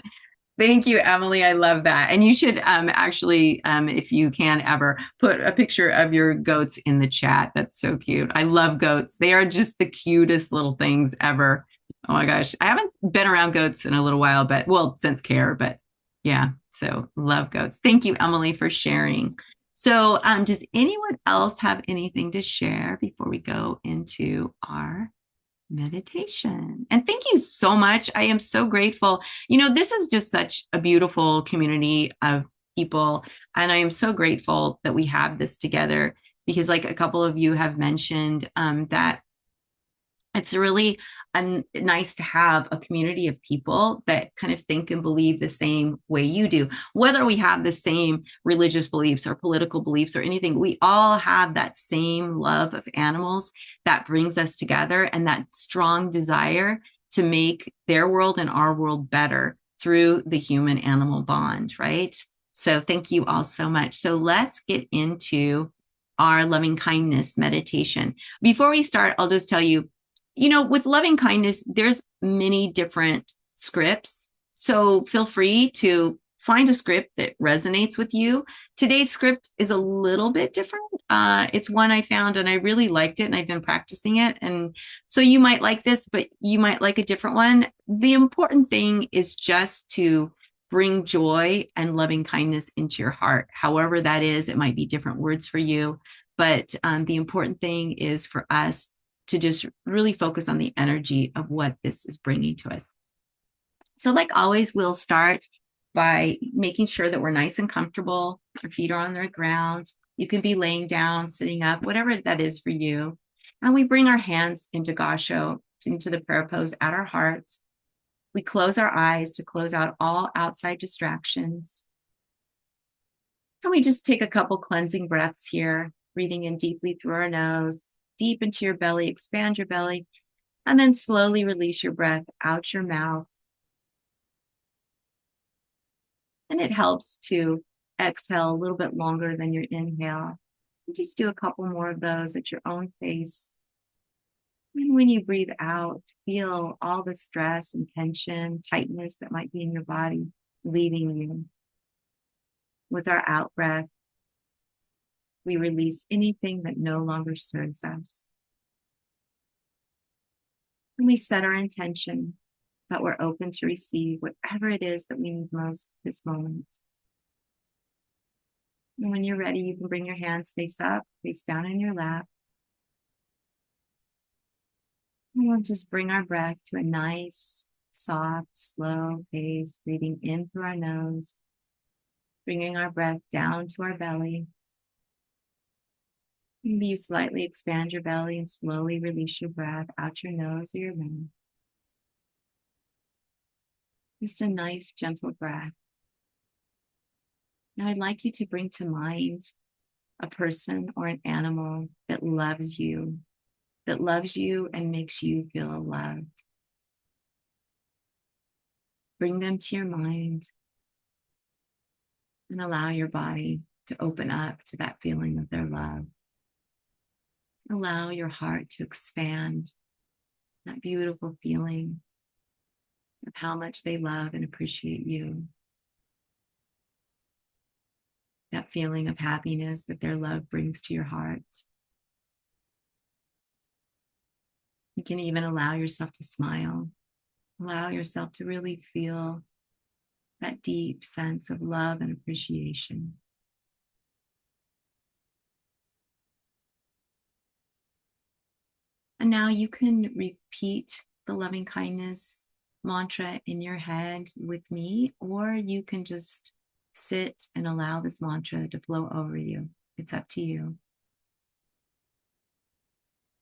[SPEAKER 1] thank you, Emily. I love that. And you should actually, if you can ever, put a picture of your goats in the chat. That's so cute. I love goats. They are just the cutest little things ever. Oh my gosh. I haven't been around goats in a little while, since Care, but yeah. So love goats. Thank you, Emily, for sharing. So does anyone else have anything to share before we go into our meditation? And thank you so much. I am so grateful. This is just such a beautiful community of people. And I am so grateful that we have this together, because like a couple of you have mentioned that it's really nice to have a community of people that kind of think and believe the same way you do. Whether we have the same religious beliefs or political beliefs or anything, we all have that same love of animals that brings us together, and that strong desire to make their world and our world better through the human animal bond, right? So thank you all so much. So let's get into our loving kindness meditation. Before we start, I'll just tell you, with loving kindness, there's many different scripts. So feel free to find a script that resonates with you. Today's script is a little bit different. It's one I found and I really liked it, and I've been practicing it. And so you might like this, but you might like a different one. The important thing is just to bring joy and loving kindness into your heart. However that is, it might be different words for you. But the important thing is for us to just really focus on the energy of what this is bringing to us. So like always, we'll start by making sure that we're nice and comfortable. Our feet are on the ground. You can be laying down, sitting up, whatever that is for you. And we bring our hands into Gasho, into the prayer pose at our hearts. We close our eyes to close out all outside distractions. And we just take a couple cleansing breaths here, breathing in deeply through our nose, deep into your belly, expand your belly, and then slowly release your breath out your mouth. And it helps to exhale a little bit longer than your inhale. And just do a couple more of those at your own pace. And when you breathe out, feel all the stress and tension, tightness that might be in your body leaving you. With our out breath, we release anything that no longer serves us. And we set our intention that we're open to receive whatever it is that we need most this moment. And when you're ready, you can bring your hands face up, face down in your lap. And we'll just bring our breath to a nice, soft, slow pace, breathing in through our nose, bringing our breath down to our belly. Maybe you slightly expand your belly and slowly release your breath out your nose or your mouth. Just a nice, gentle breath. Now I'd like you to bring to mind a person or an animal that loves you and makes you feel loved. Bring them to your mind and allow your body to open up to that feeling of their love. Allow your heart to expand, that beautiful feeling of how much they love and appreciate you. That feeling of happiness that their love brings to your heart. You can even allow yourself to smile. Allow yourself to really feel that deep sense of love and appreciation. And now you can repeat the loving kindness mantra in your head with me, or you can just sit and allow this mantra to flow over you. It's up to you.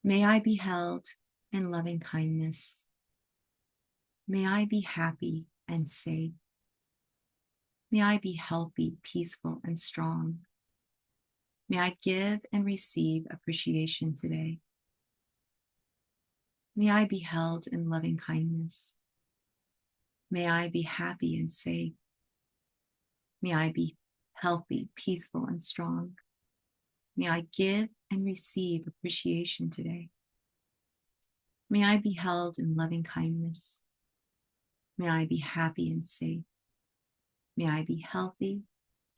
[SPEAKER 1] May I be held in loving kindness. May I be happy and safe. May I be healthy, peaceful, and strong. May I give and receive appreciation today. May I be held in loving kindness. May I be happy and safe. May I be healthy, peaceful, and strong. May I give and receive appreciation today. May I be held in loving kindness. May I be happy and safe. May I be healthy,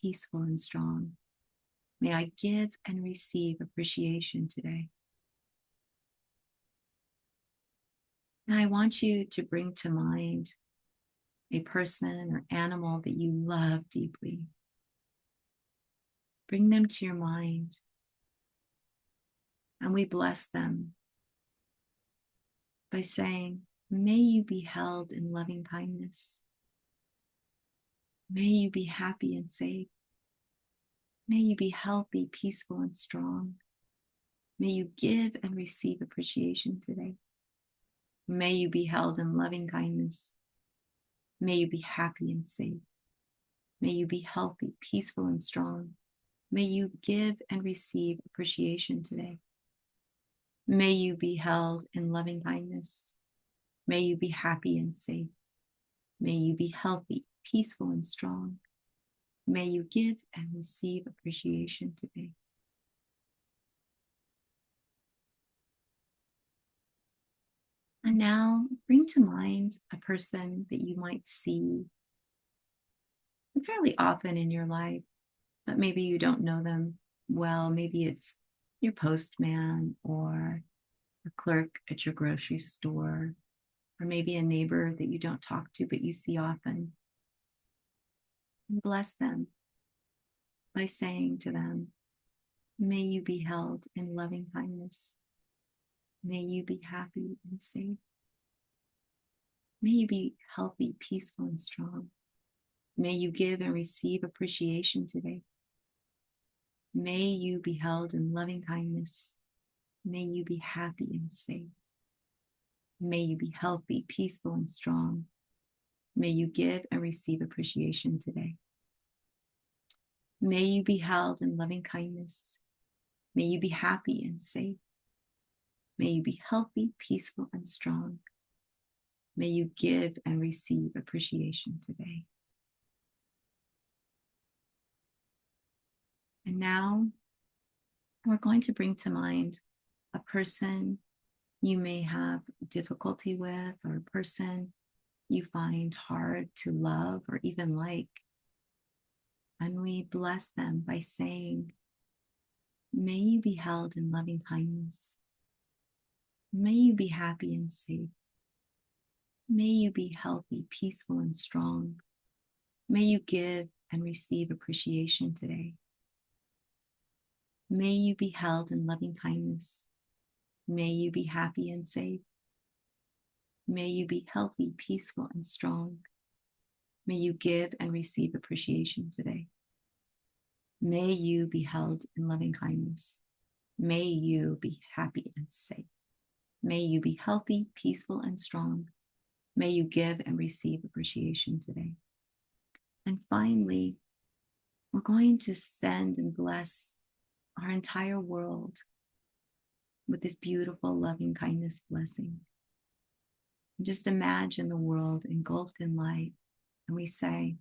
[SPEAKER 1] peaceful, and strong. May I give and receive appreciation today. Now I want you to bring to mind a person or animal that you love deeply. Bring them to your mind, and we bless them by saying, may you be held in loving kindness. May you be happy and safe. May you be healthy, peaceful, and strong. May you give and receive appreciation today. May you be held in loving kindness. May you be happy and safe. May you be healthy, peaceful, and strong. May you give and receive appreciation today. May you be held in loving kindness. May you be happy and safe. May you be healthy, peaceful, and strong. May you give and receive appreciation today. And now bring to mind a person that you might see fairly often in your life, but maybe you don't know them well. Maybe it's your postman or a clerk at your grocery store, or maybe a neighbor that you don't talk to, but you see often. And bless them by saying to them, may you be held in loving kindness. May you be happy and safe. May you be healthy, peaceful, and strong. May you give and receive appreciation today. May you be held in loving kindness. May you be happy and safe. May you be healthy, peaceful, and strong. May you give and receive appreciation today. May you be held in loving kindness. May you be happy and safe. May you be healthy, peaceful, and strong. May you give and receive appreciation today. And now we're going to bring to mind a person you may have difficulty with, or a person you find hard to love or even like. And we bless them by saying, may you be held in loving kindness. May you be happy and safe. May you be healthy, peaceful, and strong. May you give and receive appreciation today. May you be held in loving kindness. May you be happy and safe. May you be healthy, peaceful, and strong. May you give and receive appreciation today. May you be held in loving kindness. May you be happy and safe. May you be healthy, peaceful, and strong. May you give and receive appreciation today. And finally, we're going to send and bless our entire world with this beautiful loving kindness blessing. Just imagine the world engulfed in light, and we say,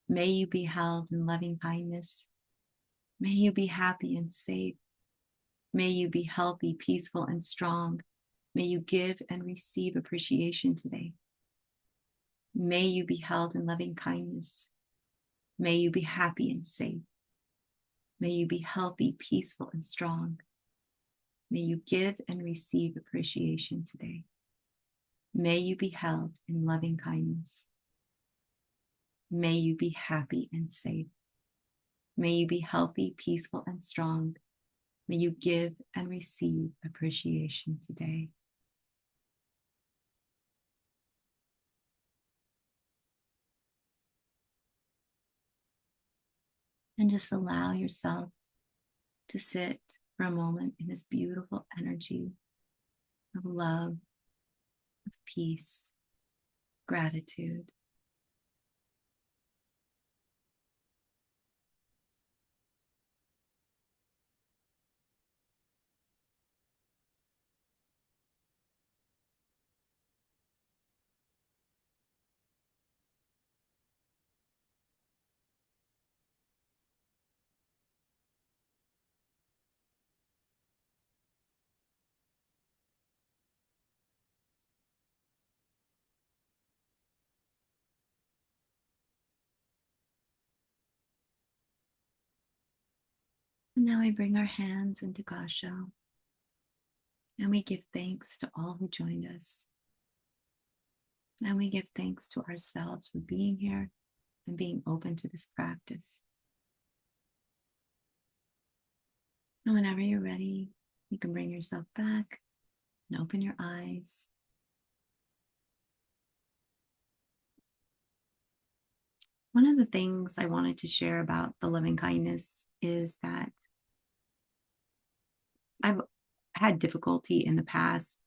[SPEAKER 1] may you be held in loving kindness. May you be happy and safe. May you be healthy, peaceful, and strong. May you give and receive appreciation today. May you be held in loving kindness. May you be happy and safe. May you be healthy, peaceful, and strong. May you give and receive appreciation today. May you be held in loving kindness. May you be happy and safe. May you be healthy, peaceful, and strong. May you give and receive appreciation today. And just allow yourself to sit for a moment in this beautiful energy of love, of peace, gratitude. And now we bring our hands into Gasho, and we give thanks to all who joined us. And we give thanks to ourselves for being here and being open to this practice. And whenever you're ready, you can bring yourself back and open your eyes. One of the things I wanted to share about the loving kindness is that I've had difficulty in the past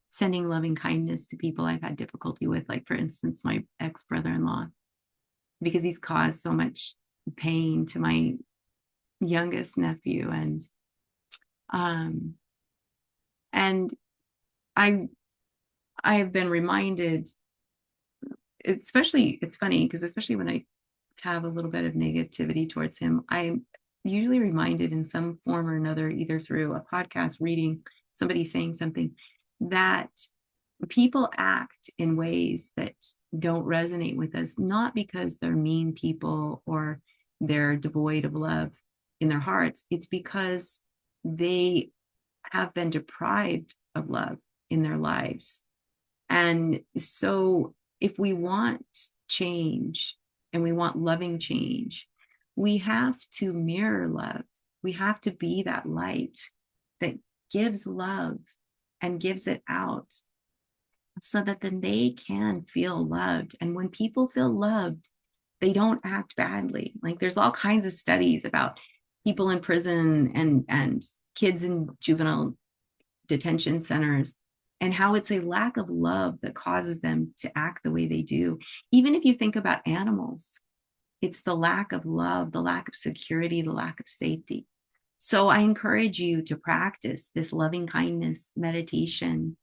[SPEAKER 1] sending loving kindness to people I've had difficulty with, like, for instance, my ex-brother-in-law, because he's caused so much pain to my youngest nephew. And I have been reminded, especially, it's funny because especially when I have a little bit of negativity towards him, I'm usually reminded in some form or another, either through a podcast, reading, somebody saying something, that people act in ways that don't resonate with us, not because they're mean people or they're devoid of love in their hearts. It's because they have been deprived of love in their lives. And so if we want change and we want loving change, we have to mirror love. We have to be that light that gives love and gives it out, so that then they can feel loved. And when people feel loved, they don't act badly. Like, there's all kinds of studies about people in prison and kids in juvenile detention centers, and how it's a lack of love that causes them to act the way they do. Even if you think about animals, it's the lack of love, the lack of security, the lack of safety. So I encourage you to practice this loving kindness meditation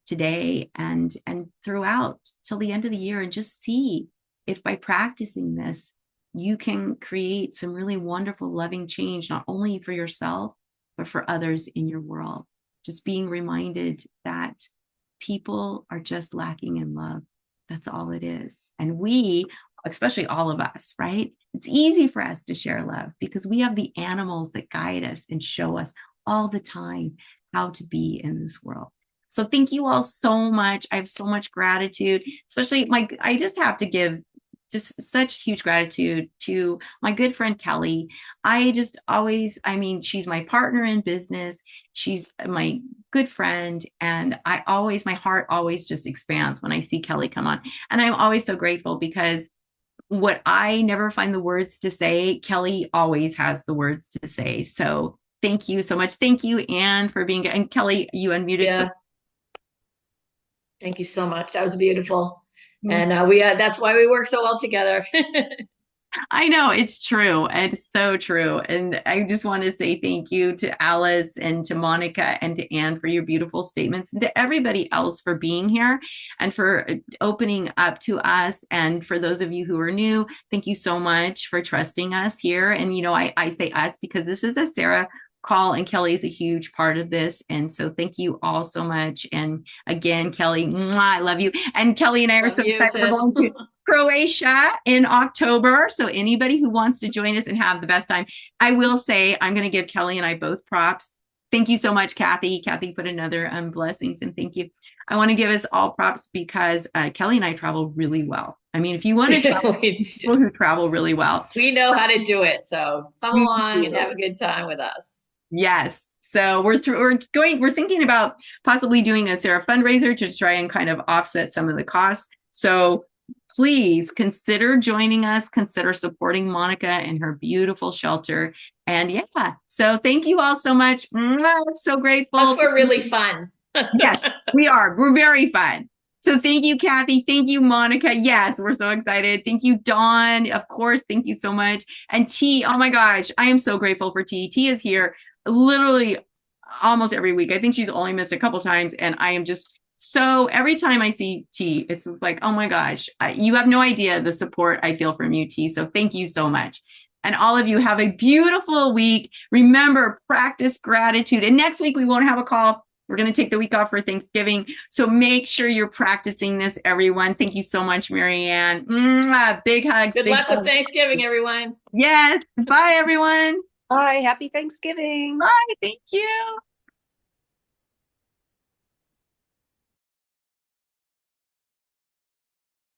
[SPEAKER 1] today and throughout till the end of the year, and just see if by practicing this, you can create some really wonderful, loving change, not only for yourself, but for others in your world. Just being reminded that people are just lacking in love. That's all it is. And we, especially all of us, right? It's easy for us to share love because we have the animals that guide us and show us all the time how to be in this world. So thank you all so much. I have so much gratitude, especially I just have to give just such huge gratitude to my good friend, Kelly. She's my partner in business. She's my good friend. And my heart always just expands when I see Kelly come on. And I'm always so grateful because what I never find the words to say, Kelly always has the words to say. So thank you so much. Thank you, Anne, for being, and Kelly, you unmuted.
[SPEAKER 2] Yeah.
[SPEAKER 1] So
[SPEAKER 2] thank you so much. That was beautiful. And that's why we work so well together.
[SPEAKER 1] I know, it's true. It's so true. And I just want to say thank you to Alice and to Monica and to Anne for your beautiful statements, and to everybody else for being here and for opening up to us. And for those of you who are new, thank you so much for trusting us here. And, I say us because this is a SARA call, and Kelly is a huge part of this. And so thank you all so much. And again, Kelly, I love you. And Kelly and I are so excited. We're going to Croatia in October. So anybody who wants to join us and have the best time, I will say, I'm going to give Kelly and I both props. Thank you so much, Kathy. Kathy put another blessings, and thank you. I want to give us all props because Kelly and I travel really well. I mean, if you want to travel, people who travel really well,
[SPEAKER 2] we know how to do it. So come along and have a good time with us.
[SPEAKER 1] Yes. So we're thinking about possibly doing a SARA fundraiser to try and kind of offset some of the costs. So please consider joining us, consider supporting Monica and her beautiful shelter. And yeah, so thank you all so much. I'm so grateful.
[SPEAKER 2] Plus, we're really fun.
[SPEAKER 1] Yes, we are. We're very fun. So thank you, Kathy. Thank you, Monica. Yes, we're so excited. Thank you, Dawn. Of course, thank you so much. And T, oh my gosh, I am so grateful for T. T is here literally almost every week. I think she's only missed a couple times. And I am just so, every time I see T, it's like, oh my gosh, you have no idea the support I feel from you, T. So thank you so much. And all of you have a beautiful week. Remember, practice gratitude. And next week, we won't have a call. We're going to take the week off for Thanksgiving. So make sure you're practicing this, everyone. Thank you so much, Marianne. Big hugs.
[SPEAKER 2] Good luck with Thanksgiving, everyone.
[SPEAKER 1] Yes. Bye, everyone.
[SPEAKER 3] Bye. Happy Thanksgiving.
[SPEAKER 1] Bye. Thank you.